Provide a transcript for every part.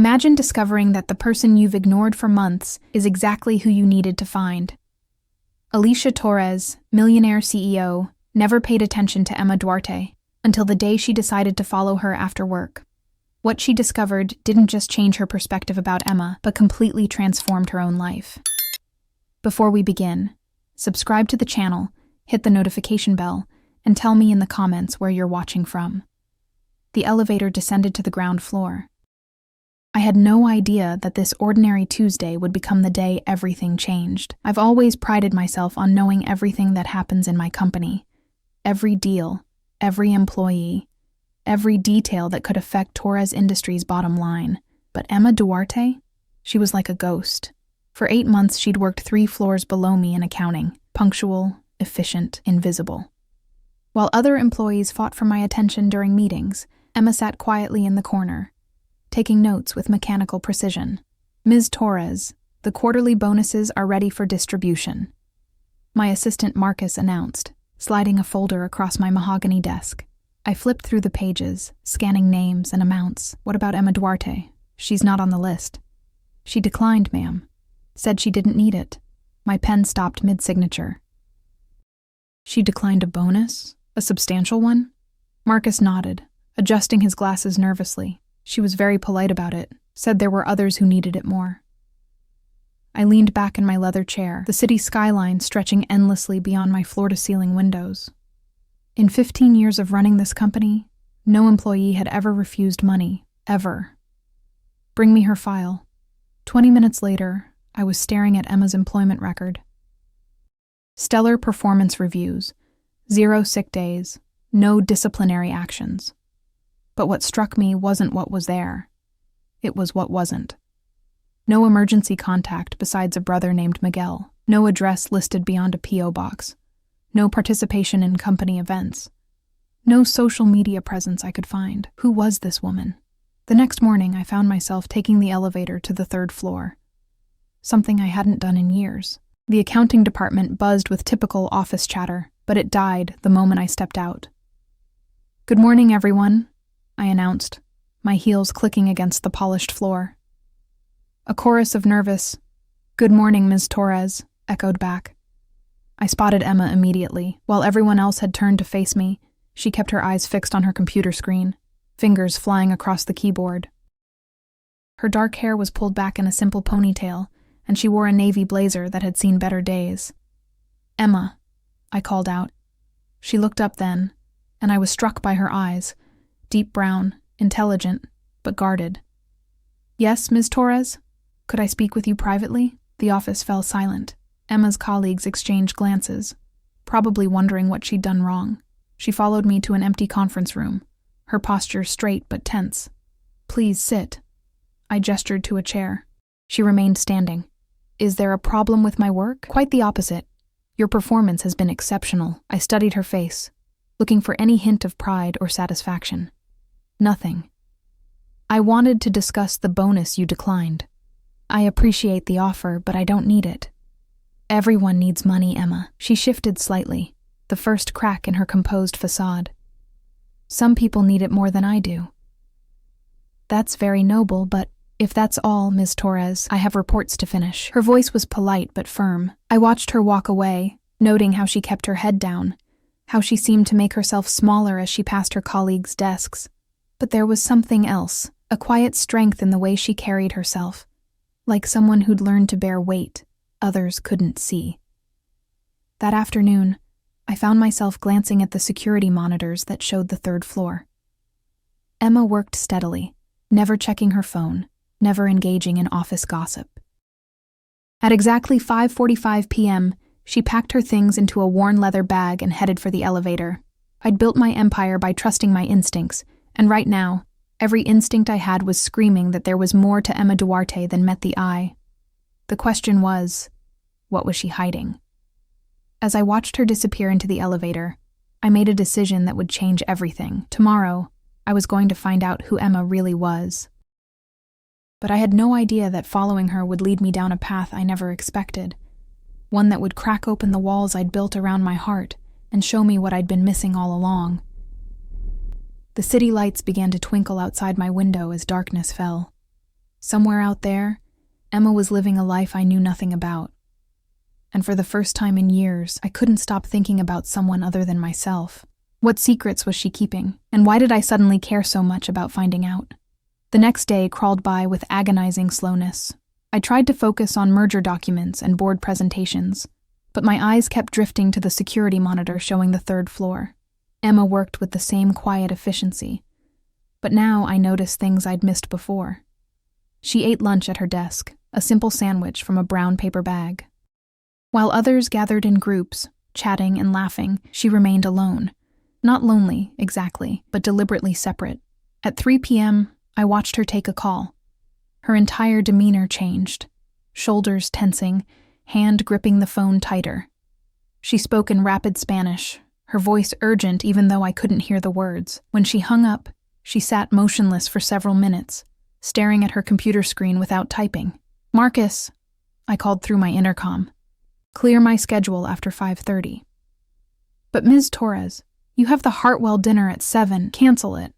Imagine discovering that the person you've ignored for months is exactly who you needed to find. Alicia Torres, Millionaire CEO, never paid attention to Emma Duarte until the day she decided to follow her after work. What she discovered didn't just change her perspective about Emma, but completely transformed her own life. Before we begin, subscribe to the channel, hit the notification bell, and tell me in the comments where you're watching from. The elevator descended to the ground floor. I had no idea that this ordinary Tuesday would become the day everything changed. I've always prided myself on knowing everything that happens in my company. Every deal, every employee, every detail that could affect Torres Industries' bottom line. But Emma Duarte? She was like a ghost. For 8 months, she'd worked 3 floors below me in accounting, punctual, efficient, invisible. While other employees fought for my attention during meetings, Emma sat quietly in the corner, taking notes with mechanical precision. "Ms. Torres, the quarterly bonuses are ready for distribution," my assistant Marcus announced, sliding a folder across my mahogany desk. I flipped through the pages, scanning names and amounts. "What about Emma Duarte? She's not on the list." "She declined, ma'am. Said she didn't need it." My pen stopped mid-signature. "She declined a bonus? A substantial one?" Marcus nodded, adjusting his glasses nervously. "She was very polite about it, said there were others who needed it more." I leaned back in my leather chair, the city skyline stretching endlessly beyond my floor-to-ceiling windows. In 15 years of running this company, no employee had ever refused money, ever. "Bring me her file." 20 minutes later, I was staring at Emma's employment record. Stellar performance reviews, 0 sick days, no disciplinary actions. But what struck me wasn't what was there. It was what wasn't. No emergency contact besides a brother named Miguel. No address listed beyond a P.O. box. No participation in company events. No social media presence I could find. Who was this woman? The next morning, I found myself taking the elevator to the 3rd floor. Something I hadn't done in years. The accounting department buzzed with typical office chatter, but it died the moment I stepped out. "Good morning, everyone," I announced, my heels clicking against the polished floor. A chorus of nervous, "Good morning, Ms. Torres," echoed back. I spotted Emma immediately. While everyone else had turned to face me, she kept her eyes fixed on her computer screen, fingers flying across the keyboard. Her dark hair was pulled back in a simple ponytail, and she wore a navy blazer that had seen better days. "Emma," I called out. She looked up then, and I was struck by her eyes. Deep brown, intelligent, but guarded. "Yes, Ms. Torres? Could I speak with you privately?" The office fell silent. Emma's colleagues exchanged glances, probably wondering what she'd done wrong. She followed me to an empty conference room, her posture straight but tense. "Please sit." I gestured to a chair. She remained standing. "Is there a problem with my work?" "Quite the opposite. Your performance has been exceptional." I studied her face, looking for any hint of pride or satisfaction. Nothing. "I wanted to discuss the bonus you declined. I appreciate the offer, but I don't need it." "Everyone needs money, Emma." She shifted slightly, the first crack in her composed facade. "Some people need it more than I do." "That's very noble, but if that's all, Ms. Torres, I have reports to finish." Her voice was polite but firm. I watched her walk away, noting how she kept her head down, how she seemed to make herself smaller as she passed her colleagues' desks. But there was something else, a quiet strength in the way she carried herself, like someone who'd learned to bear weight others couldn't see. That afternoon, I found myself glancing at the security monitors that showed the 3rd floor. Emma worked steadily, never checking her phone, never engaging in office gossip. At exactly 5:45 p.m., she packed her things into a worn leather bag and headed for the elevator. I'd built my empire by trusting my instincts, and right now, every instinct I had was screaming that there was more to Emma Duarte than met the eye. The question was, what was she hiding? As I watched her disappear into the elevator, I made a decision that would change everything. Tomorrow, I was going to find out who Emma really was. But I had no idea that following her would lead me down a path I never expected, one that would crack open the walls I'd built around my heart and show me what I'd been missing all along. The city lights began to twinkle outside my window as darkness fell. Somewhere out there, Emma was living a life I knew nothing about. And for the first time in years, I couldn't stop thinking about someone other than myself. What secrets was she keeping, and why did I suddenly care so much about finding out? The next day crawled by with agonizing slowness. I tried to focus on merger documents and board presentations, but my eyes kept drifting to the security monitor showing the third floor. Emma worked with the same quiet efficiency, but now I noticed things I'd missed before. She ate lunch at her desk, a simple sandwich from a brown paper bag. While others gathered in groups, chatting and laughing, she remained alone. Not lonely, exactly, but deliberately separate. At 3 p.m., I watched her take a call. Her entire demeanor changed. Shoulders tensing, hand gripping the phone tighter. She spoke in rapid Spanish, her voice urgent even though I couldn't hear the words. When she hung up, she sat motionless for several minutes, staring at her computer screen without typing. "Marcus," I called through my intercom. "Clear my schedule after 5:30. "But Ms. Torres, you have the Hartwell dinner at 7. Cancel it."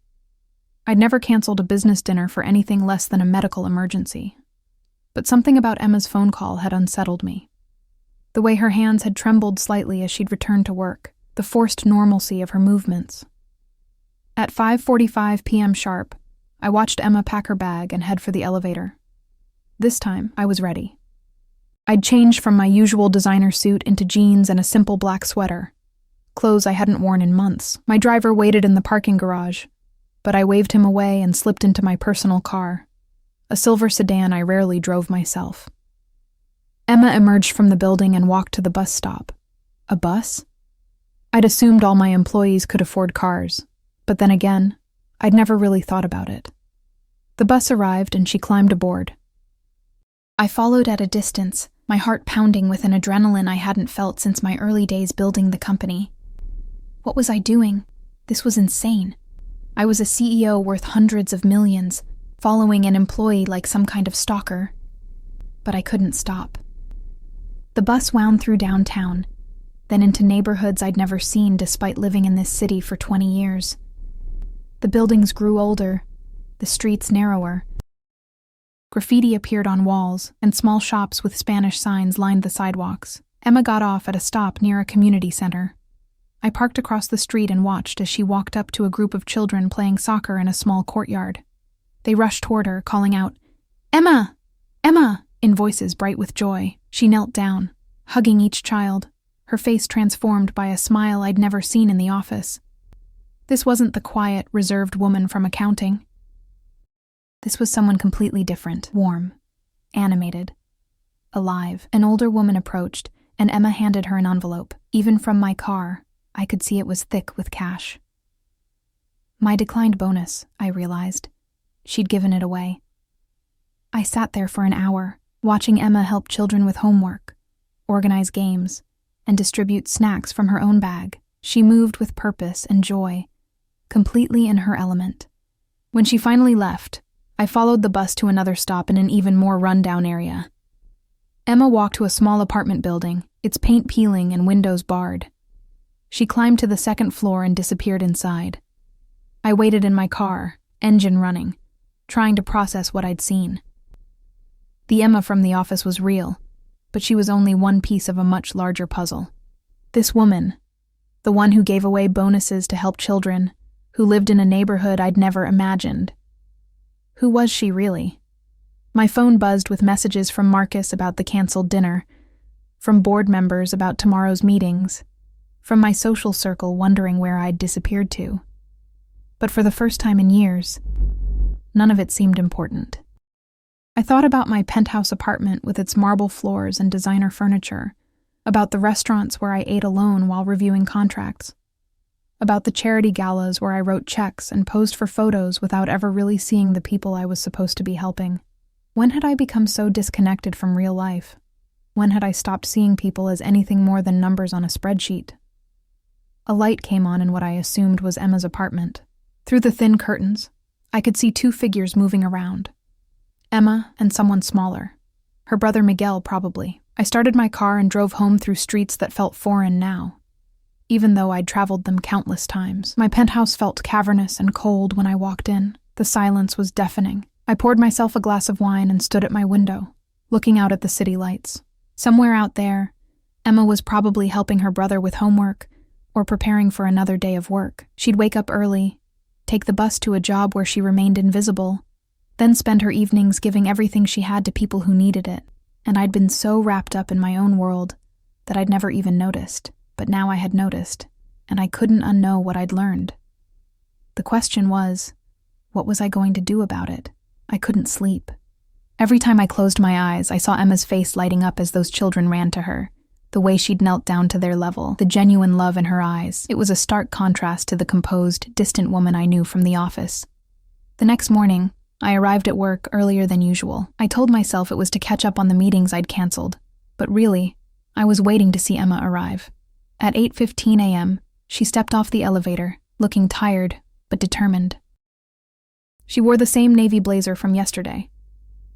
I'd never canceled a business dinner for anything less than a medical emergency. But something about Emma's phone call had unsettled me. The way her hands had trembled slightly as she'd returned to work, the forced normalcy of her movements. At 5:45 p.m. sharp, I watched Emma pack her bag and head for the elevator. This time, I was ready. I'd changed from my usual designer suit into jeans and a simple black sweater, clothes I hadn't worn in months. My driver waited in the parking garage, but I waved him away and slipped into my personal car, a silver sedan I rarely drove myself. Emma emerged from the building and walked to the bus stop. A bus? I'd assumed all my employees could afford cars, but then again, I'd never really thought about it. The bus arrived and she climbed aboard. I followed at a distance, my heart pounding with an adrenaline I hadn't felt since my early days building the company. What was I doing? This was insane. I was a CEO worth hundreds of millions, following an employee like some kind of stalker. But I couldn't stop. The bus wound through downtown, then into neighborhoods I'd never seen despite living in this city for 20 years. The buildings grew older, the streets narrower. Graffiti appeared on walls, and small shops with Spanish signs lined the sidewalks. Emma got off at a stop near a community center. I parked across the street and watched as she walked up to a group of children playing soccer in a small courtyard. They rushed toward her, calling out, "Emma! Emma!" in voices bright with joy. She knelt down, hugging each child, her face transformed by a smile I'd never seen in the office. This wasn't the quiet, reserved woman from accounting. This was someone completely different, warm, animated, alive. An older woman approached, and Emma handed her an envelope. Even from my car, I could see it was thick with cash. My declined bonus, I realized. She'd given it away. I sat there for an hour, watching Emma help children with homework, organize games, and distribute snacks from her own bag. She moved with purpose and joy, completely in her element. When she finally left, I followed the bus to another stop in an even more run-down area. Emma walked to a small apartment building, its paint peeling and windows barred. She climbed to the second floor and disappeared inside. I waited in my car, engine running, trying to process what I'd seen. The Emma from the office was real, but she was only one piece of a much larger puzzle. This woman, the one who gave away bonuses to help children, who lived in a neighborhood I'd never imagined. Who was she really? My phone buzzed with messages from Marcus about the canceled dinner, from board members about tomorrow's meetings, from my social circle wondering where I'd disappeared to. But for the first time in years, none of it seemed important. I thought about my penthouse apartment with its marble floors and designer furniture, about the restaurants where I ate alone while reviewing contracts, about the charity galas where I wrote checks and posed for photos without ever really seeing the people I was supposed to be helping. When had I become so disconnected from real life? When had I stopped seeing people as anything more than numbers on a spreadsheet? A light came on in what I assumed was Emma's apartment. Through the thin curtains, I could see two figures moving around. Emma and someone smaller. Her brother Miguel, probably. I started my car and drove home through streets that felt foreign now, even though I'd traveled them countless times. My penthouse felt cavernous and cold when I walked in. The silence was deafening. I poured myself a glass of wine and stood at my window, looking out at the city lights. Somewhere out there, Emma was probably helping her brother with homework or preparing for another day of work. She'd wake up early, take the bus to a job where she remained invisible, then spend her evenings giving everything she had to people who needed it. And I'd been so wrapped up in my own world that I'd never even noticed. But now I had noticed, and I couldn't unknow what I'd learned. The question was, what was I going to do about it? I couldn't sleep. Every time I closed my eyes, I saw Emma's face lighting up as those children ran to her, the way she'd knelt down to their level, the genuine love in her eyes. It was a stark contrast to the composed, distant woman I knew from the office. The next morning, I arrived at work earlier than usual. I told myself it was to catch up on the meetings I'd canceled, but really, I was waiting to see Emma arrive. At 8:15 a.m., she stepped off the elevator, looking tired but determined. She wore the same navy blazer from yesterday,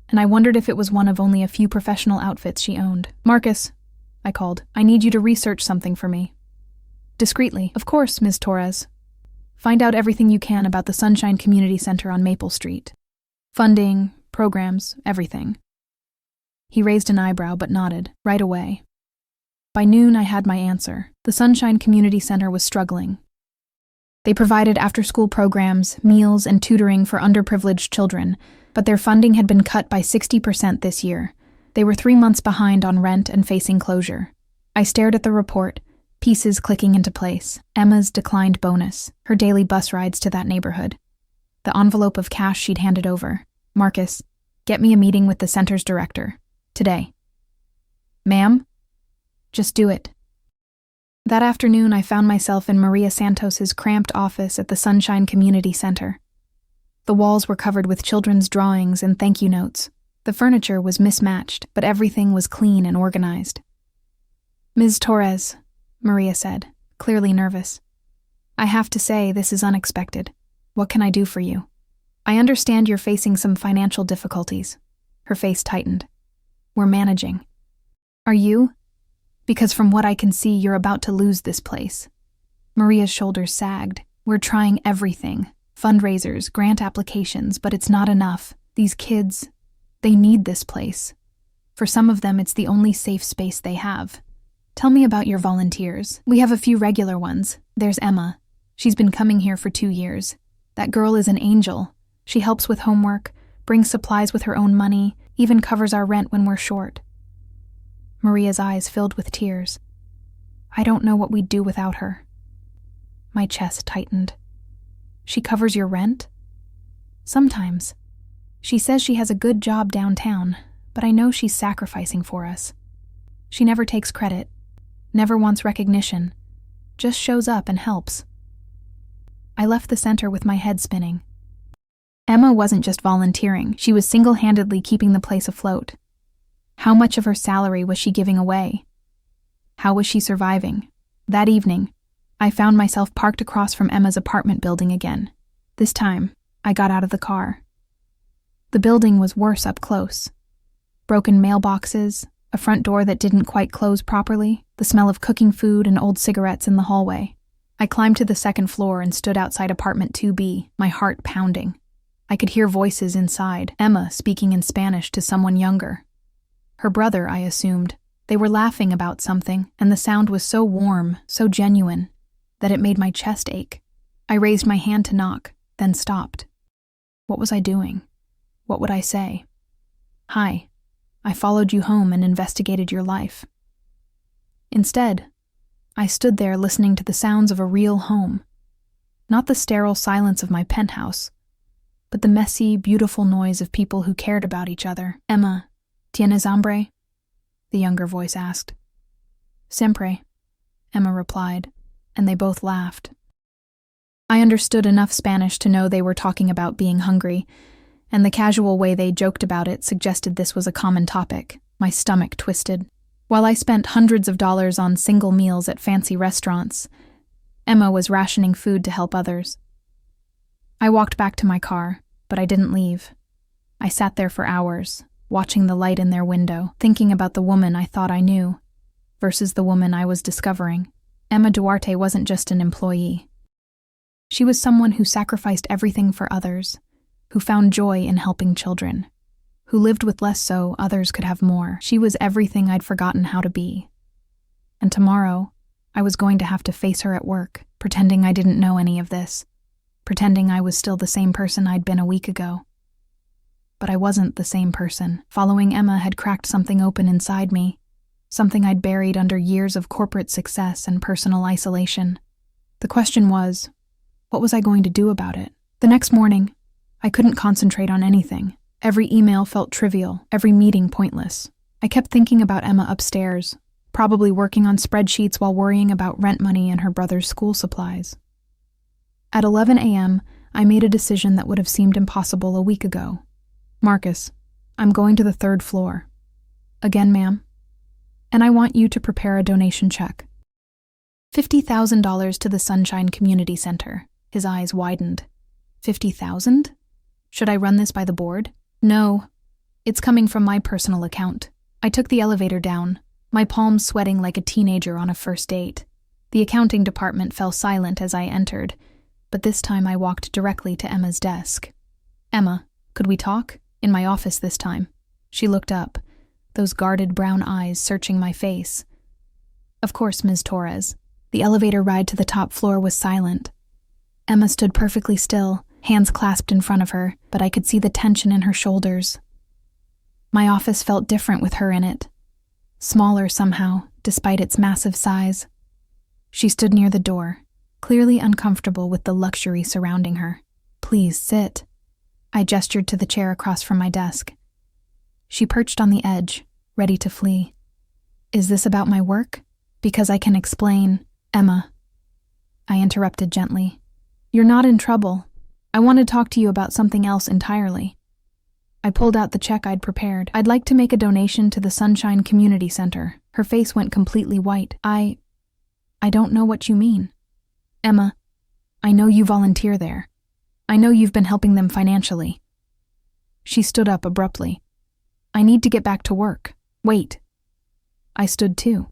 and I wondered if it was one of only a few professional outfits she owned. "Marcus," I called, "I need you to research something for me." Discreetly, "Of course, Ms. Torres. Find out everything you can about the Sunshine Community Center on Maple Street. Funding, programs, everything." He raised an eyebrow but nodded, right away. By noon, I had my answer. The Sunshine Community Center was struggling. They provided after-school programs, meals, and tutoring for underprivileged children, but their funding had been cut by 60% this year. They were 3 months behind on rent and facing closure. I stared at the report, pieces clicking into place. Emma's declined bonus, her daily bus rides to that neighborhood, the envelope of cash she'd handed over. "Marcus, get me a meeting with the center's director. Today." "Ma'am?" "Just do it." That afternoon, I found myself in Maria Santos's cramped office at the Sunshine Community Center. The walls were covered with children's drawings and thank you notes. The furniture was mismatched, but everything was clean and organized. "Ms. Torres," Maria said, clearly nervous. "I have to say, this is unexpected. What can I do for you? I understand you're facing some financial difficulties." Her face tightened. "We're managing." "Are you? Because from what I can see, you're about to lose this place." Maria's shoulders sagged. "We're trying everything. Fundraisers, grant applications, but it's not enough. These kids, they need this place. For some of them, it's the only safe space they have. Tell me about your volunteers." "We have a few regular ones. There's Emma. She's been coming here for 2 years. That girl is an angel. She helps with homework, brings supplies with her own money, even covers our rent when we're short." Maria's eyes filled with tears. "I don't know what we'd do without her." My chest tightened. "She covers your rent?" "Sometimes. She says she has a good job downtown, but I know she's sacrificing for us. She never takes credit, never wants recognition, just shows up and helps." I left the center with my head spinning. Emma wasn't just volunteering, she was single-handedly keeping the place afloat. How much of her salary was she giving away? How was she surviving? That evening, I found myself parked across from Emma's apartment building again. This time, I got out of the car. The building was worse up close. Broken mailboxes, a front door that didn't quite close properly, the smell of cooking food and old cigarettes in the hallway. I climbed to the second floor and stood outside apartment 2B, my heart pounding. I could hear voices inside, Emma speaking in Spanish to someone younger. Her brother, I assumed. They were laughing about something, and the sound was so warm, so genuine, that it made my chest ache. I raised my hand to knock, then stopped. What was I doing? What would I say? "Hi, I followed you home and investigated your life." Instead, I stood there listening to the sounds of a real home. Not the sterile silence of my penthouse, but the messy, beautiful noise of people who cared about each other. "Emma, ¿tienes hambre?" the younger voice asked. "Siempre," Emma replied, and they both laughed. I understood enough Spanish to know they were talking about being hungry, and the casual way they joked about it suggested this was a common topic. My stomach twisted. While I spent hundreds of dollars on single meals at fancy restaurants, Emma was rationing food to help others. I walked back to my car, but I didn't leave. I sat there for hours, watching the light in their window, thinking about the woman I thought I knew versus the woman I was discovering. Emma Duarte wasn't just an employee. She was someone who sacrificed everything for others, who found joy in helping children, who lived with less so others could have more. She was everything I'd forgotten how to be. And tomorrow, I was going to have to face her at work, pretending I didn't know any of this, pretending I was still the same person I'd been a week ago. But I wasn't the same person. Following Emma had cracked something open inside me, something I'd buried under years of corporate success and personal isolation. The question was, what was I going to do about it? The next morning, I couldn't concentrate on anything. Every email felt trivial, every meeting pointless. I kept thinking about Emma upstairs, probably working on spreadsheets while worrying about rent money and her brother's school supplies. At 11 a.m., I made a decision that would have seemed impossible a week ago. Marcus, I'm going to the 3rd floor. Again, ma'am. And I want you to prepare a donation check. $50,000 to the Sunshine Community Center. His eyes widened. 50,000? Should I run this by the board? No. It's coming from my personal account. I took the elevator down, my palms sweating like a teenager on a first date. The accounting department fell silent as I entered, but this time I walked directly to Emma's desk. Emma, could we talk? In my office this time. She looked up, those guarded brown eyes searching my face. Of course, Ms. Torres. The elevator ride to the top floor was silent. Emma stood perfectly still, hands clasped in front of her, but I could see the tension in her shoulders. My office felt different with her in it. Smaller somehow, despite its massive size. She stood near the door, clearly uncomfortable with the luxury surrounding her. Please sit. I gestured to the chair across from my desk. She perched on the edge, ready to flee. Is this about my work? Because I can explain. Emma. I interrupted gently. You're not in trouble. I want to talk to you about something else entirely. I pulled out the check I'd prepared. I'd like to make a donation to the Sunshine Community Center. Her face went completely white. I don't know what you mean. Emma, I know you volunteer there. I know you've been helping them financially. She stood up abruptly. I need to get back to work. Wait. I stood too.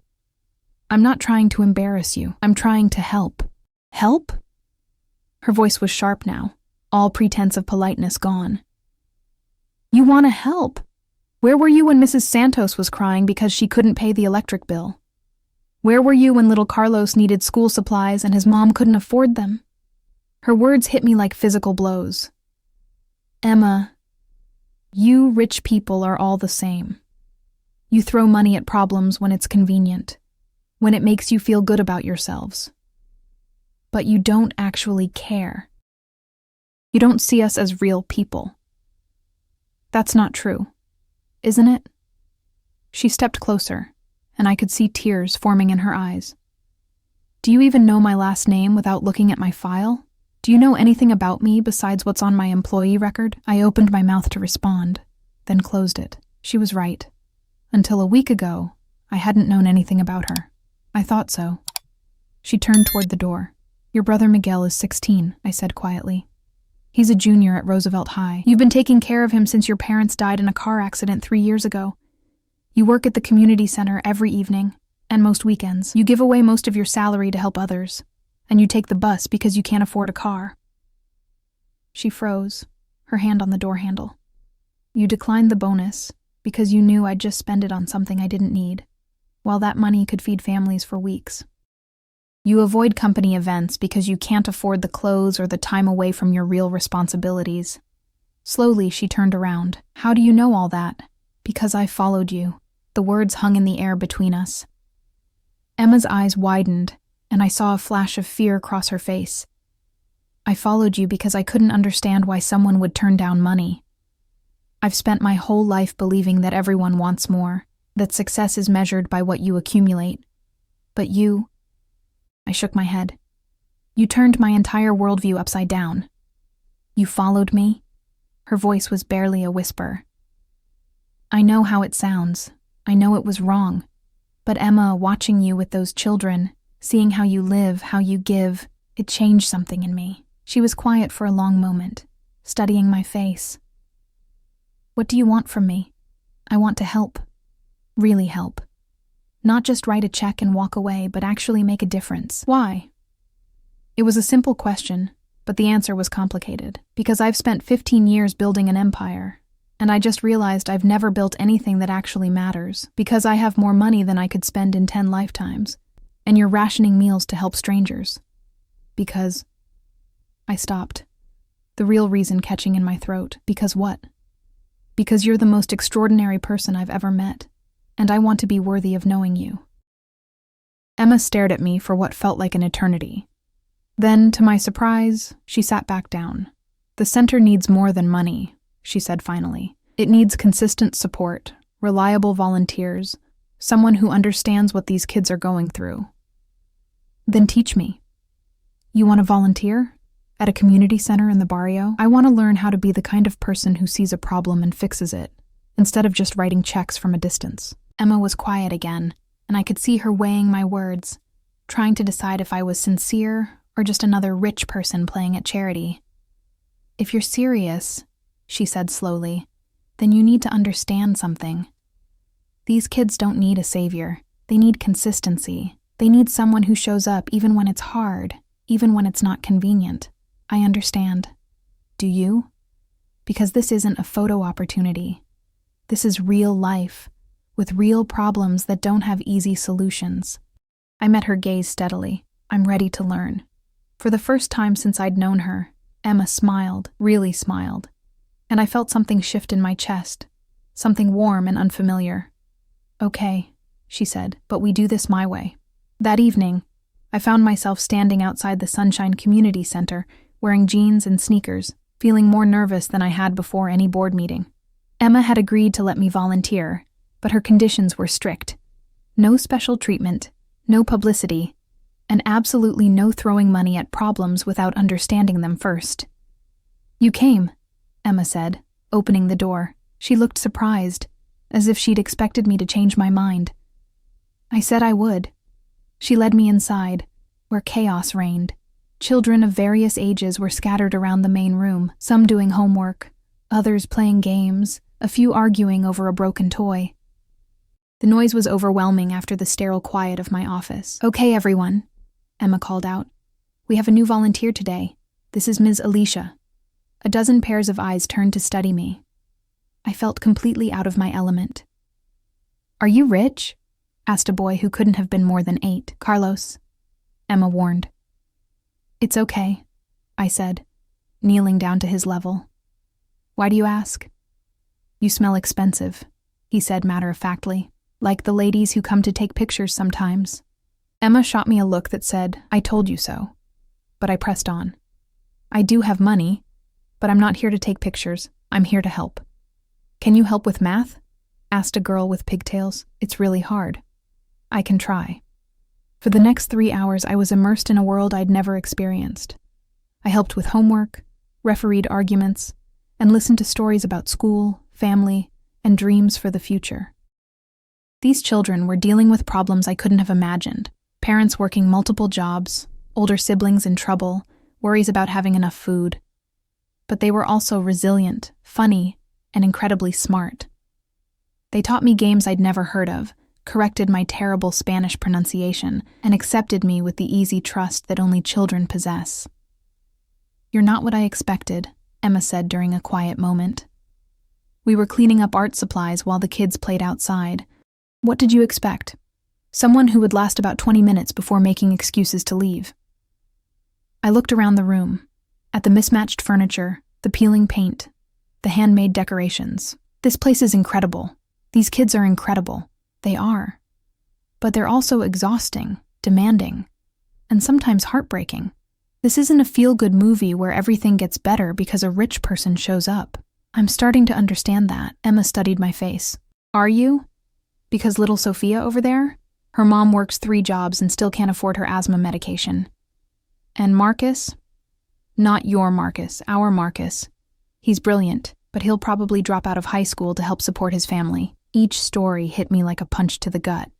I'm not trying to embarrass you. I'm trying to help. Help? Her voice was sharp now, all pretense of politeness gone. You want to help? Where were you when Mrs. Santos was crying because she couldn't pay the electric bill? Where were you when little Carlos needed school supplies and his mom couldn't afford them? Her words hit me like physical blows. Emma, you rich people are all the same. You throw money at problems when it's convenient, when it makes you feel good about yourselves. But you don't actually care. You don't see us as real people. That's not true, isn't it? She stepped closer, and I could see tears forming in her eyes. Do you even know my last name without looking at my file? Do you know anything about me besides what's on my employee record? I opened my mouth to respond, then closed it. She was right. Until a week ago, I hadn't known anything about her. I thought so. She turned toward the door. Your brother Miguel is 16, I said quietly. He's a junior at Roosevelt High. You've been taking care of him since your parents died in a car accident 3 years ago. You work at the community center every evening, and most weekends. You give away most of your salary to help others, and you take the bus because you can't afford a car. She froze, her hand on the door handle. You declined the bonus because you knew I'd just spend it on something I didn't need, while that money could feed families for weeks. You avoid company events because you can't afford the clothes or the time away from your real responsibilities. Slowly, she turned around. How do you know all that? Because I followed you. The words hung in the air between us. Emma's eyes widened, and I saw a flash of fear cross her face. I followed you because I couldn't understand why someone would turn down money. I've spent my whole life believing that everyone wants more, that success is measured by what you accumulate. But you... I shook my head. You turned my entire worldview upside down. You followed me? Her voice was barely a whisper. I know how it sounds. I know it was wrong. But Emma, watching you with those children, seeing how you live, how you give, it changed something in me. She was quiet for a long moment, studying my face. What do you want from me? I want to help. Really help. Not just write a check and walk away, but actually make a difference. Why? It was a simple question, But the answer was complicated, because I've spent 15 years building an empire, and I just realized I've never built anything that actually matters, because I have more money than I could spend in 10 lifetimes, and you're rationing meals to help strangers. Because... I stopped, the real reason catching in my throat. Because what? Because you're the most extraordinary person I've ever met, and I want to be worthy of knowing you. Emma stared at me for what felt like an eternity. Then, to my surprise, she sat back down. The center needs more than money, she said finally. It needs consistent support, reliable volunteers, someone who understands what these kids are going through. Then teach me. You want to volunteer? At a community center in the barrio? I want to learn how to be the kind of person who sees a problem and fixes it, instead of just writing checks from a distance. Emma was quiet again, and I could see her weighing my words, trying to decide if I was sincere or just another rich person playing at charity. If you're serious, she said slowly, then you need to understand something. These kids don't need a savior. They need consistency. They need someone who shows up even when it's hard, even when it's not convenient. I understand. Do you? Because this isn't a photo opportunity. This is real life, with real problems that don't have easy solutions. I met her gaze steadily. I'm ready to learn. For the first time since I'd known her, Emma smiled, really smiled, and I felt something shift in my chest, something warm and unfamiliar. Okay, she said, but we do this my way. That evening, I found myself standing outside the Sunshine Community Center, wearing jeans and sneakers, feeling more nervous than I had before any board meeting. Emma had agreed to let me volunteer, but her conditions were strict. No special treatment, no publicity, and absolutely no throwing money at problems without understanding them first. You came, Emma said, opening the door. She looked surprised, as if she'd expected me to change my mind. I said I would. She led me inside, where chaos reigned. Children of various ages were scattered around the main room, some doing homework, others playing games, a few arguing over a broken toy. The noise was overwhelming after the sterile quiet of my office. Okay, everyone, Emma called out. We have a new volunteer today. This is Ms. Alicia. A dozen pairs of eyes turned to study me. I felt completely out of my element. Are you rich? Asked a boy who couldn't have been more than 8. Carlos, Emma warned. It's okay, I said, kneeling down to his level. Why do you ask? You smell expensive, he said matter-of-factly, like the ladies who come to take pictures sometimes. Emma shot me a look that said, I told you so. But I pressed on. I do have money, but I'm not here to take pictures. I'm here to help. Can you help with math? Asked a girl with pigtails. It's really hard. I can try. For the next 3 hours, I was immersed in a world I'd never experienced. I helped with homework, refereed arguments, and listened to stories about school, family, and dreams for the future. These children were dealing with problems I couldn't have imagined. Parents working multiple jobs, older siblings in trouble, worries about having enough food. But they were also resilient, funny, and incredibly smart. They taught me games I'd never heard of, corrected my terrible Spanish pronunciation, and accepted me with the easy trust that only children possess. You're not what I expected, Emma said during a quiet moment. We were cleaning up art supplies while the kids played outside. What did you expect? Someone who would last about 20 minutes before making excuses to leave. I looked around the room, at the mismatched furniture, the peeling paint, the handmade decorations. This place is incredible. These kids are incredible. They are. But they're also exhausting, demanding, and sometimes heartbreaking. This isn't a feel-good movie where everything gets better because a rich person shows up. I'm starting to understand that. Emma studied my face. Are you? Because little Sophia over there? Her mom works 3 jobs and still can't afford her asthma medication. And Marcus? Not your Marcus, our Marcus. He's brilliant, but he'll probably drop out of high school to help support his family. Each story hit me like a punch to the gut.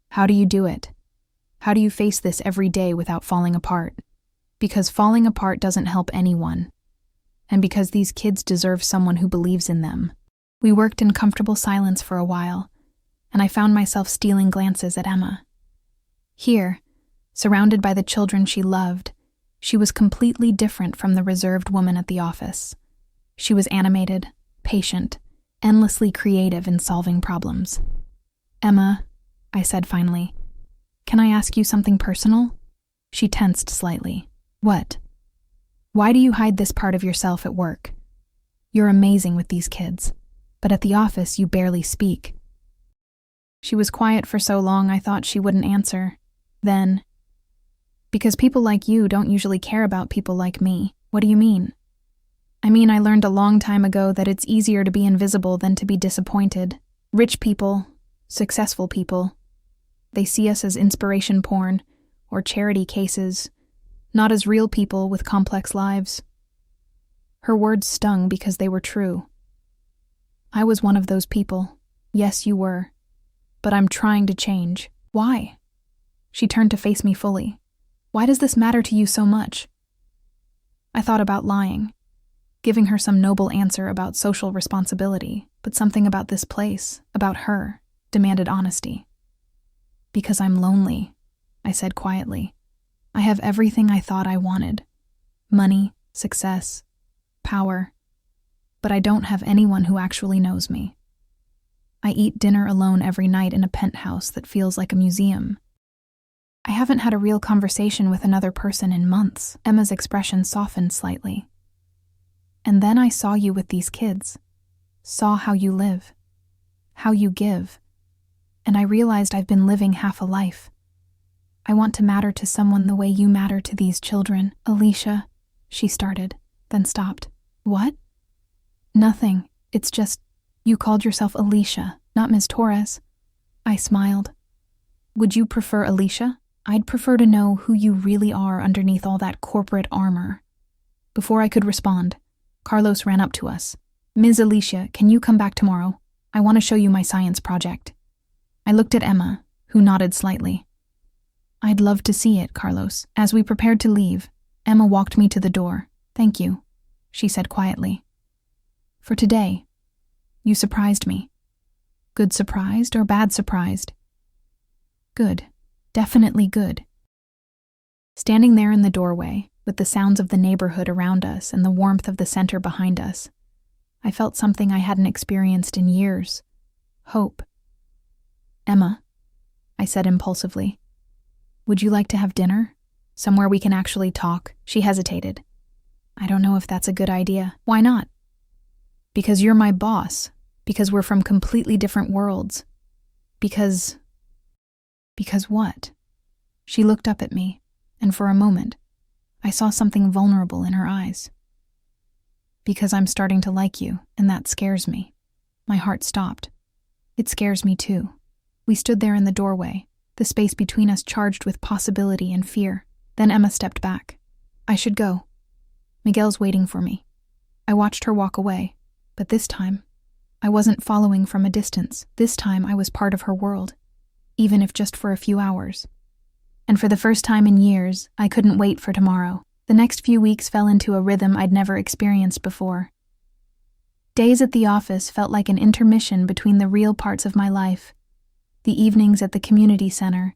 How do you do it? How do you face this every day without falling apart? Because falling apart doesn't help anyone. And because these kids deserve someone who believes in them. We worked in comfortable silence for a while, and I found myself stealing glances at Emma. Here, surrounded by the children she loved, She was completely different from the reserved woman at the office. She was animated, patient, endlessly creative in solving problems. "Emma," I said finally, "can I ask you something personal?" She tensed slightly. "What?" "Why do you hide this part of yourself at work? You're amazing with these kids, but at the office you barely speak." She was quiet for so long I thought she wouldn't answer. Then, "Because people like you don't usually care about people like me." "What do you mean?" "I mean, I learned a long time ago that it's easier to be invisible than to be disappointed. Rich people, successful people, they see us as inspiration porn or charity cases, not as real people with complex lives." Her words stung because they were true. "I was one of those people. Yes, you were. But I'm trying to change." "Why?" She turned to face me fully. "Why does this matter to you so much?" I thought about lying, giving her some noble answer about social responsibility, but something about this place, about her, demanded honesty. "Because I'm lonely," I said quietly. "I have everything I thought I wanted. Money, success, power. But I don't have anyone who actually knows me. I eat dinner alone every night in a penthouse that feels like a museum. I haven't had a real conversation with another person in months." Emma's expression softened slightly. "And then I saw you with these kids, saw how you live, how you give, and I realized I've been living half a life. I want to matter to someone the way you matter to these children." "Alicia," she started, then stopped. "What?" "Nothing. It's just, you called yourself Alicia, not Ms. Torres." I smiled. "Would you prefer Alicia? I'd prefer to know who you really are underneath all that corporate armor." Before I could respond, Carlos ran up to us. "Ms. Alicia, can you come back tomorrow? I want to show you my science project." I looked at Emma, who nodded slightly. "I'd love to see it, Carlos." As we prepared to leave, Emma walked me to the door. "Thank you," she said quietly. "For today. You surprised me." "Good surprised or bad surprised?" "Good. Definitely good." Standing there in the doorway, with the sounds of the neighborhood around us and the warmth of the center behind us, I felt something I hadn't experienced in years. Hope. "Emma," I said impulsively, "would you like to have dinner? Somewhere we can actually talk?" She hesitated. "I don't know if that's a good idea." "Why not?" "Because you're my boss. Because we're from completely different worlds. Because what?" She looked up at me, and for a moment, I saw something vulnerable in her eyes. "Because I'm starting to like you, and that scares me." My heart stopped. "It scares me too." We stood there in the doorway, the space between us charged with possibility and fear. Then Emma stepped back. "I should go. Miguel's waiting for me." I watched her walk away, but this time, I wasn't following from a distance. This time I was part of her world, even if just for a few hours. And for the first time in years, I couldn't wait for tomorrow. The next few weeks fell into a rhythm I'd never experienced before. Days at the office felt like an intermission between the real parts of my life, the evenings at the community center,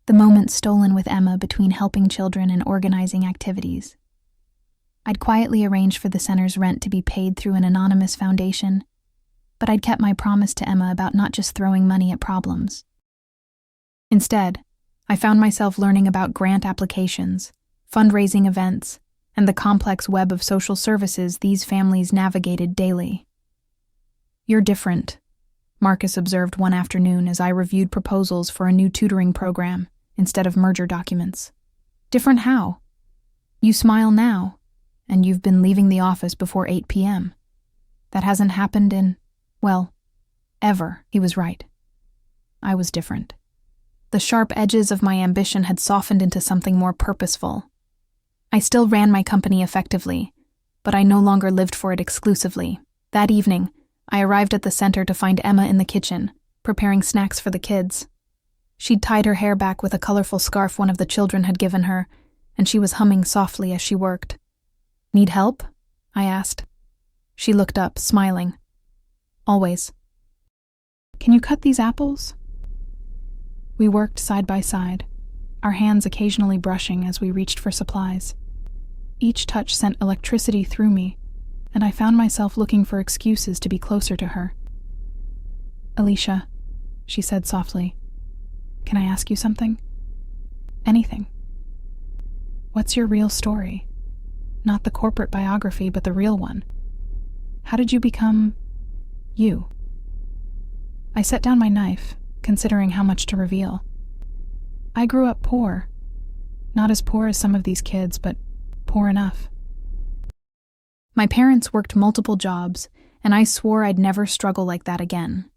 the moments stolen with Emma between helping children and organizing activities. I'd quietly arranged for the center's rent to be paid through an anonymous foundation, but I'd kept my promise to Emma about not just throwing money at problems. Instead, I found myself learning about grant applications, fundraising events, and the complex web of social services these families navigated daily. "You're different," Marcus observed one afternoon as I reviewed proposals for a new tutoring program instead of merger documents. "Different how?" "You smile now, and you've been leaving the office before 8 p.m. That hasn't happened in, well, ever." He was right. I was different. The sharp edges of my ambition had softened into something more purposeful. I still ran my company effectively, but I no longer lived for it exclusively. That evening, I arrived at the center to find Emma in the kitchen, preparing snacks for the kids. She'd tied her hair back with a colorful scarf one of the children had given her, and she was humming softly as she worked. "Need help?" I asked. She looked up, smiling. "Always." "Can you cut these apples?" We worked side by side, our hands occasionally brushing as we reached for supplies. Each touch sent electricity through me, and I found myself looking for excuses to be closer to her. "Alicia," she said softly, "can I ask you something? Anything. What's your real story? Not the corporate biography, but the real one. How did you become you?" I set down my knife, considering how much to reveal. I grew up poor. Not as poor as some of these kids, but poor enough. My parents worked multiple jobs, and I swore I'd never struggle like that again.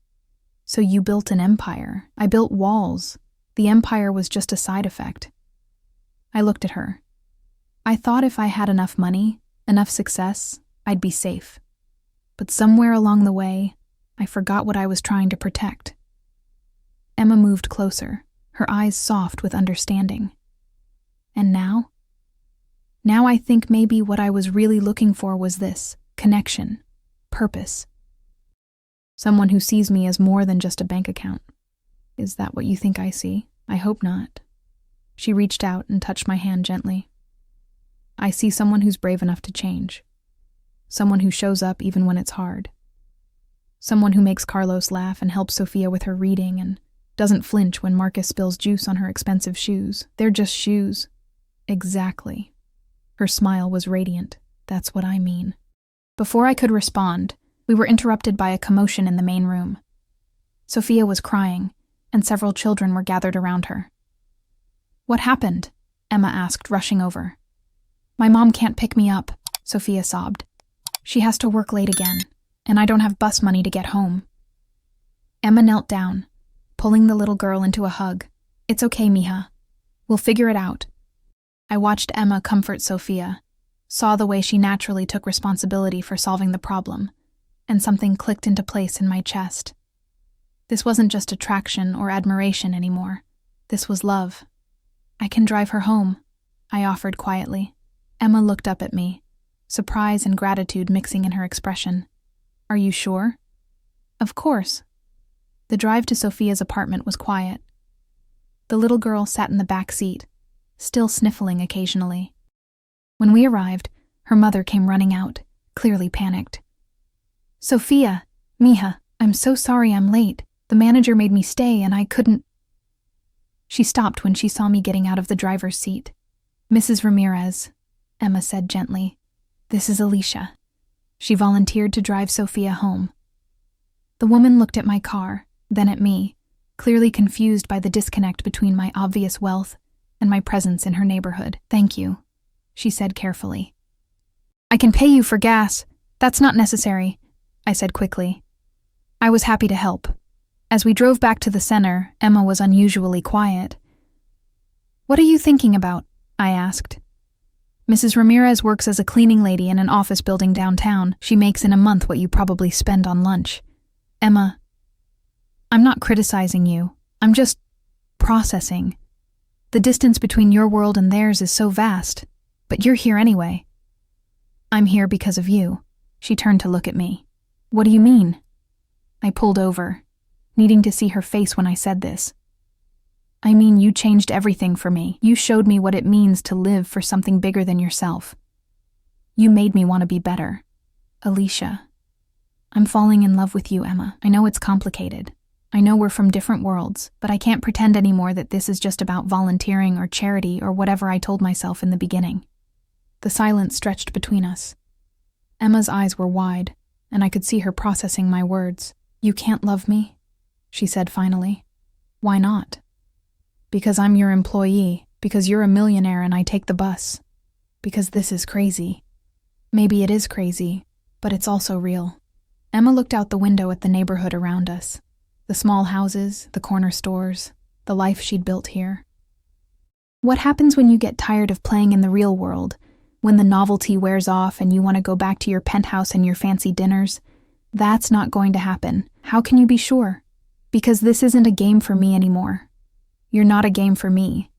"So you built an empire." "I built walls. The empire was just a side effect." I looked at her. I thought if I had enough money, enough success, I'd be safe. But somewhere along the way, I forgot what I was trying to protect. Emma moved closer, her eyes soft with understanding. And now? Now I think maybe what I was really looking for was this: connection, purpose. Someone who sees me as more than just a bank account. Is that what you think I see? I hope not. She reached out and touched my hand gently. I see someone who's brave enough to change. Someone who shows up even when it's hard. Someone who makes Carlos laugh and helps Sophia with her reading and doesn't flinch when Marcus spills juice on her expensive shoes. They're just shoes. Exactly. Her smile was radiant. That's what I mean. Before I could respond, we were interrupted by a commotion in the main room. Sophia was crying, and several children were gathered around her. "What happened?" Emma asked, rushing over. "My mom can't pick me up," Sophia sobbed. "She has to work late again, and I don't have bus money to get home." Emma knelt down, pulling the little girl into a hug. "It's okay, mija. We'll figure it out." I watched Emma comfort Sophia, saw the way she naturally took responsibility for solving the problem, and something clicked into place in my chest. This wasn't just attraction or admiration anymore. This was love. "I can drive her home," I offered quietly. Emma looked up at me, surprise and gratitude mixing in her expression. "Are you sure?" "Of course." The drive to Sophia's apartment was quiet. The little girl sat in the back seat, still sniffling occasionally. When we arrived, her mother came running out, clearly panicked. "Sophia, mija, I'm so sorry I'm late. The manager made me stay and I couldn't." She stopped when she saw me getting out of the driver's seat. "Mrs. Ramirez," Emma said gently, "this is Alicia." She volunteered to drive Sophia home. The woman looked at my car, then at me, clearly confused by the disconnect between my obvious wealth and my presence in her neighborhood. "Thank you," she said carefully. "I can pay you for gas. That's not necessary," I said quickly. I was happy to help. As we drove back to the center, Emma was unusually quiet. "What are you thinking about?" I asked. "Mrs. Ramirez works as a cleaning lady in an office building downtown. She makes in a month what you probably spend on lunch." "Emma, I'm not criticizing you. I'm just processing. The distance between your world and theirs is so vast, but you're here anyway." "I'm here because of you." She turned to look at me. "What do you mean?" I pulled over, needing to see her face when I said this. "I mean, you changed everything for me. You showed me what it means to live for something bigger than yourself. You made me want to be better." "Alicia, I'm falling in love with you, Emma. I know it's complicated. I know we're from different worlds, but I can't pretend anymore that this is just about volunteering or charity or whatever I told myself in the beginning." The silence stretched between us. Emma's eyes were wide, and I could see her processing my words. "You can't love me?" she said finally. "Why not?" "Because I'm your employee, because you're a millionaire and I take the bus. Because this is crazy. Maybe it is crazy, but it's also real." Emma looked out the window at the neighborhood around us. The small houses, the corner stores, the life she'd built here. "What happens when you get tired of playing in the real world? When the novelty wears off and you want to go back to your penthouse and your fancy dinners? That's not going to happen. How can you be sure? Because this isn't a game for me anymore. You're not a game for me.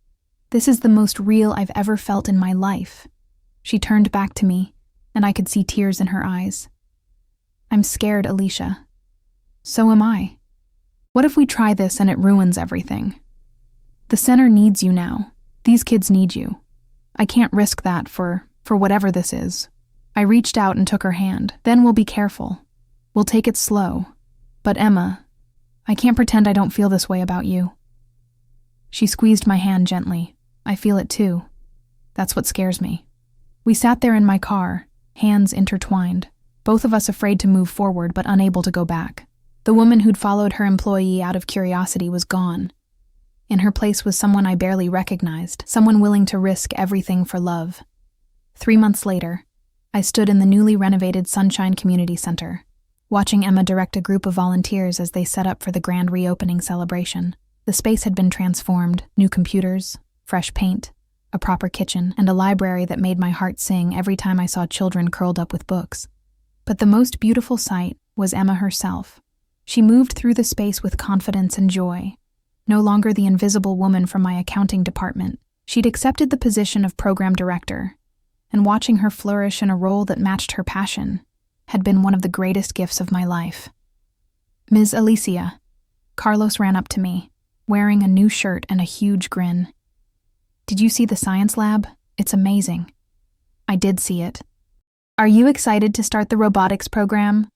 This is the most real I've ever felt in my life." She turned back to me, and I could see tears in her eyes. "I'm scared, Alicia." "So am I. What if we try this and it ruins everything? The center needs you now. These kids need you. I can't risk that for whatever this is. I reached out and took her hand. Then we'll be careful. We'll take it slow. But Emma, I can't pretend I don't feel this way about you. She squeezed my hand gently. I feel it too. That's what scares me. We sat there in my car, hands intertwined, both of us afraid to move forward but unable to go back. The woman who'd followed her employee out of curiosity was gone. In her place was someone I barely recognized, someone willing to risk everything for love. 3 months later, I stood in the newly renovated Sunshine Community Center, watching Emma direct a group of volunteers as they set up for the grand reopening celebration. The space had been transformed, new computers, fresh paint, a proper kitchen, and a library that made my heart sing every time I saw children curled up with books. But the most beautiful sight was Emma herself. She moved through the space with confidence and joy. No longer the invisible woman from my accounting department, she'd accepted the position of program director, and watching her flourish in a role that matched her passion had been one of the greatest gifts of my life. Ms. Alicia, Carlos ran up to me, wearing a new shirt and a huge grin. Did you see the science lab? It's amazing. I did see it. Are you excited to start the robotics program?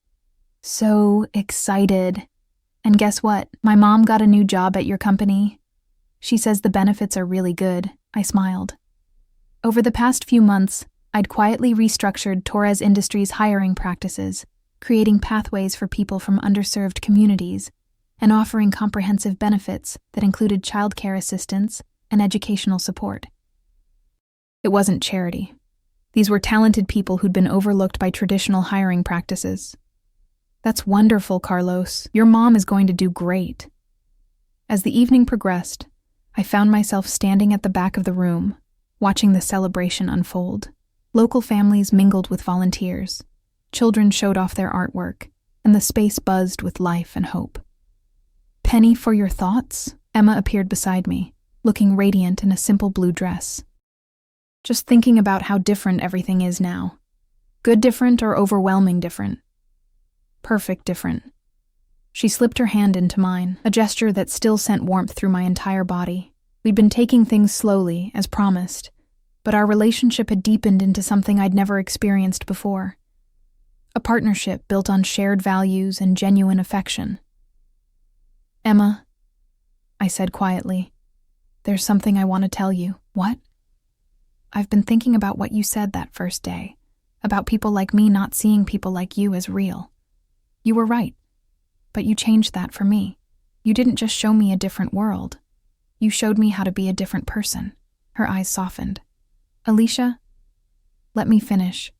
So excited. And guess what? My mom got a new job at your company. She says the benefits are really good. I smiled. Over the past few months, I'd quietly restructured Torres Industries' hiring practices, creating pathways for people from underserved communities, and offering comprehensive benefits that included childcare assistance and educational support. It wasn't charity. These were talented people who'd been overlooked by traditional hiring practices. That's wonderful, Carlos. Your mom is going to do great. As the evening progressed, I found myself standing at the back of the room, watching the celebration unfold. Local families mingled with volunteers. Children showed off their artwork, and the space buzzed with life and hope. Penny for your thoughts? Emma appeared beside me, looking radiant in a simple blue dress. Just thinking about how different everything is now. Good different or overwhelming different? Perfect different. She slipped her hand into mine, a gesture that still sent warmth through my entire body. We'd been taking things slowly, as promised, but our relationship had deepened into something I'd never experienced before. A partnership built on shared values and genuine affection. Emma, I said quietly, there's something I want to tell you. What? I've been thinking about what you said that first day, about people like me not seeing people like you as real. You were right, but you changed that for me. You didn't just show me a different world. You showed me how to be a different person. Her eyes softened. Alicia, let me finish.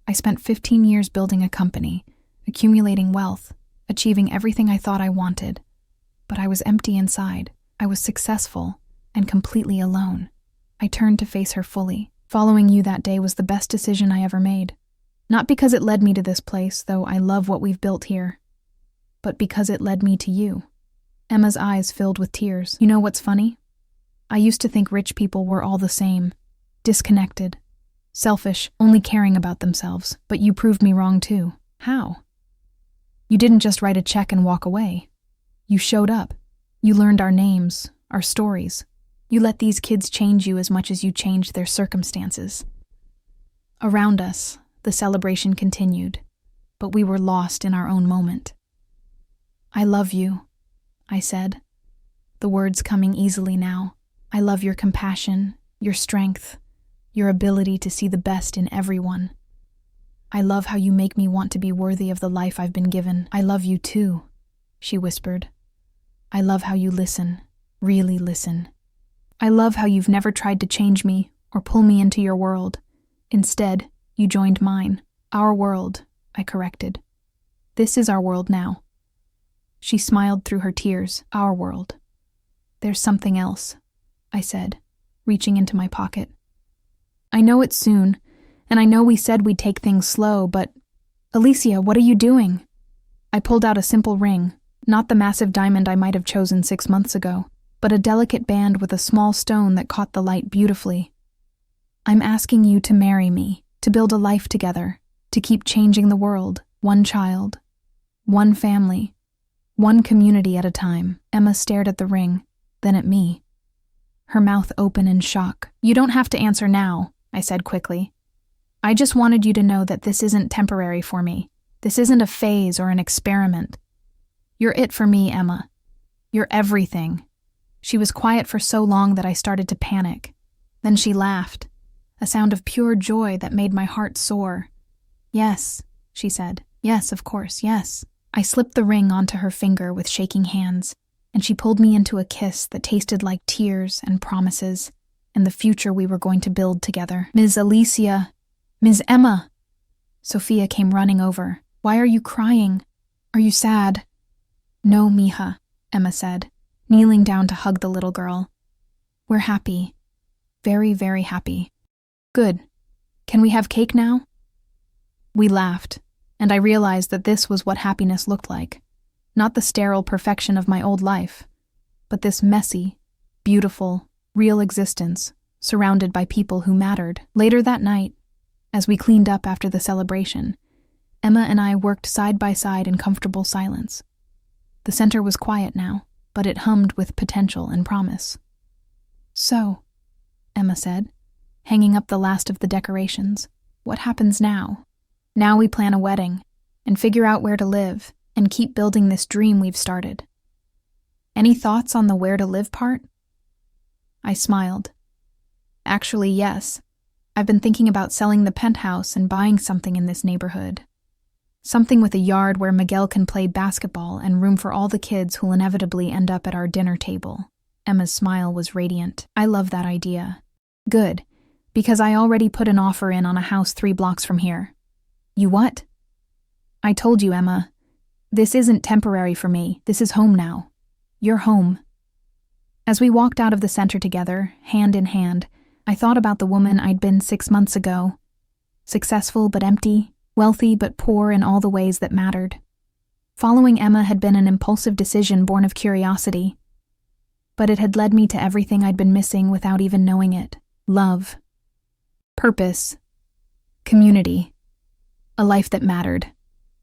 I spent 15 years building a company, accumulating wealth, achieving everything I thought I wanted. But I was empty inside. I was successful and completely alone. I turned to face her fully. Following you that day was the best decision I ever made. Not because it led me to this place, though I love what we've built here, but because it led me to you. Emma's eyes filled with tears. You know what's funny? I used to think rich people were all the same, disconnected, selfish, only caring about themselves, but you proved me wrong too. How? You didn't just write a check and walk away. You showed up. You learned our names, our stories. You let these kids change you as much as you changed their circumstances. Around us, the celebration continued, but we were lost in our own moment. I love you, I said, the words coming easily now. I love your compassion, your strength, your ability to see the best in everyone. I love how you make me want to be worthy of the life I've been given. I love you too, she whispered. I love how you listen, really listen. I love how you've never tried to change me or pull me into your world. Instead, you joined mine. Our world, I corrected. This is our world now. She smiled through her tears. Our world. There's something else, I said, reaching into my pocket. I know it's soon, and I know we said we'd take things slow, but... Alicia, what are you doing? I pulled out a simple ring, not the massive diamond I might have chosen 6 months ago, but a delicate band with a small stone that caught the light beautifully. I'm asking you to marry me, to build a life together, to keep changing the world, one child, one family, one community at a time. Emma stared at the ring, then at me. her mouth open in shock. "You don't have to answer now," I said quickly. "I just wanted you to know that this isn't temporary for me. This isn't a phase or an experiment. You're it for me, Emma. You're everything." She was quiet for so long that I started to panic. Then she laughed, a sound of pure joy that made my heart soar. "Yes," she said. "Yes, of course, yes." I slipped the ring onto her finger with shaking hands, and she pulled me into a kiss that tasted like tears and promises, and the future we were going to build together. "Ms. Alicia, Ms. Emma!" Sophia came running over. "Why are you crying? Are you sad?" "No, mija," Emma said, kneeling down to hug the little girl. "We're happy. Very, very happy." "Good. Can we have cake now?" We laughed, and I realized that this was what happiness looked like. Not the sterile perfection of my old life, but this messy, beautiful, real existence surrounded by people who mattered. Later that night, as we cleaned up after the celebration, Emma and I worked side by side in comfortable silence. The center was quiet now, but it hummed with potential and promise. "So," Emma said, hanging up the last of the decorations, "what happens now?" "Now we plan a wedding, and figure out where to live, and keep building this dream we've started." "Any thoughts on the where to live part?" I smiled. "Actually, yes. I've been thinking about selling the penthouse and buying something in this neighborhood. Something with a yard where Miguel can play basketball and room for all the kids who'll inevitably end up at our dinner table." Emma's smile was radiant. "I love that idea." "Good, because I already put an offer in on a house 3 blocks from here." "You what?" "I told you, Emma. This isn't temporary for me. This is home now. You're home." As we walked out of the center together, hand in hand, I thought about the woman I'd been 6 months ago. Successful but empty, wealthy but poor in all the ways that mattered. Following Emma had been an impulsive decision born of curiosity, but it had led me to everything I'd been missing without even knowing it. Love. Purpose. Community. A life that mattered.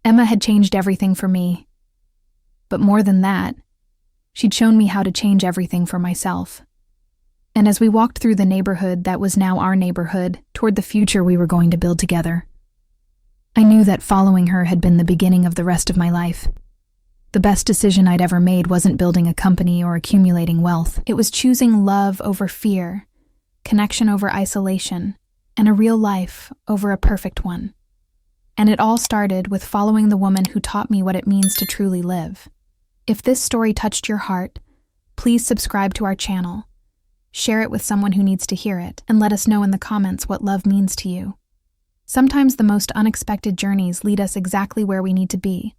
Emma had changed everything for me. But more than that, she'd shown me how to change everything for myself. And as we walked through the neighborhood that was now our neighborhood, toward the future we were going to build together, I knew that following her had been the beginning of the rest of my life. The best decision I'd ever made wasn't building a company or accumulating wealth. It was choosing love over fear, connection over isolation, and a real life over a perfect one. And it all started with following the woman who taught me what it means to truly live. If this story touched your heart, please subscribe to our channel, share it with someone who needs to hear it, and let us know in the comments what love means to you. Sometimes the most unexpected journeys lead us exactly where we need to be.